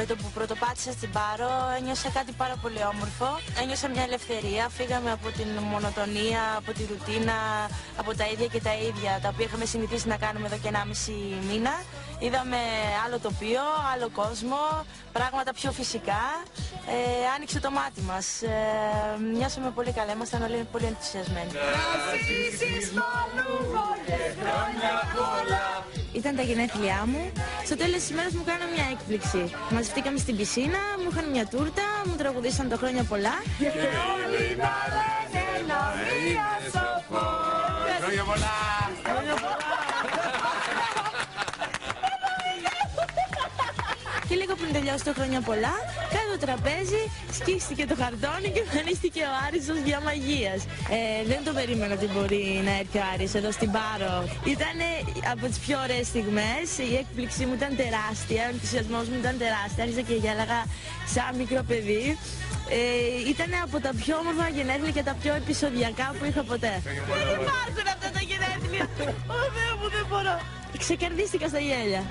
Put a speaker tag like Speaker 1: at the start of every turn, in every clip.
Speaker 1: Με το που πρωτοπάτησα στην Πάρο ένιωσα κάτι πάρα πολύ όμορφο. Ένιωσα μια ελευθερία, φύγαμε από την μονοτονία, από τη ρουτίνα, από τα ίδια και τα ίδια, τα οποία είχαμε συνηθίσει να κάνουμε εδώ και 1,5 μήνα. Είδαμε άλλο τοπίο, άλλο κόσμο, πράγματα πιο φυσικά. Άνοιξε το μάτι μας. Νιώσαμε πολύ καλά, ήμασταν όλοι πολύ ενθουσιασμένοι. Ήταν τα γενέθλιά μου. Στο τέλος της ημέρας μου κάνανε μια έκπληξη. Μαζευτήκαμε στην πισίνα, μου είχαν μια τούρτα, μου τραγουδήσαν το χρόνια πολλά. Και όλοι να λένε Λαμία σοφό. Χρόνια πολλά! Χρόνια πολλά! Και λίγο πριν τελειώσει το χρόνια πολλά, κάτω το τραπέζι σκίστηκε το χαρτόνι και εμφανίστηκε ο Άρης ως δια μαγείας. Δεν το περίμενα ότι μπορεί να έρθει ο Άρης εδώ στην Πάρο. Ήταν από τις πιο ωραίες στιγμές, η έκπληξή μου ήταν τεράστια, ο ενθουσιασμός μου ήταν τεράστια, άρχισα και γέλαγα σαν μικρό παιδί. Ήταν από τα πιο όμορφα γενέθλια και τα πιο επεισοδιακά που είχα ποτέ. Δεν υπάρχουν αυτά τα γενέθλια. Ω Θεέ μου, δεν μπορώ. Ξεκερδίστηκα στα γέλια.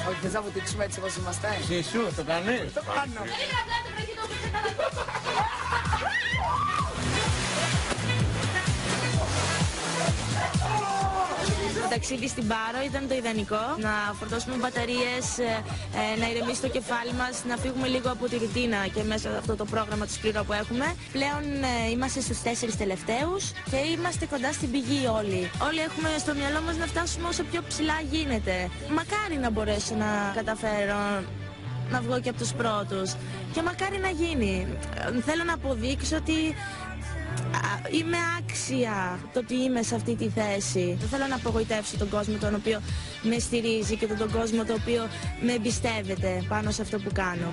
Speaker 2: Όχι, θες να βουτήξουμε έτσι όπως είμαστε.
Speaker 3: Συσού, το κάνεις.
Speaker 2: Το κάνω.
Speaker 1: Το ταξίδι στην Πάρο ήταν το ιδανικό. Να φορτώσουμε μπαταρίες, να ηρεμήσει το κεφάλι μας, να φύγουμε λίγο από τη ρουτίνα και μέσα από αυτό το πρόγραμμα του σκληρό που έχουμε. Πλέον είμαστε στους 4 τελευταίους και είμαστε κοντά στην πηγή όλοι. Όλοι έχουμε στο μυαλό μας να φτάσουμε όσο πιο ψηλά γίνεται. Μακάρι να μπορέσω να καταφέρω να βγω και από τους πρώτους. Και μακάρι να γίνει. Θέλω να αποδείξω ότι είμαι άξια το ότι είμαι σε αυτή τη θέση. Δεν θέλω να απογοητεύσω τον κόσμο τον οποίο με στηρίζει και τον κόσμο τον οποίο με εμπιστεύεται πάνω σε αυτό που κάνω.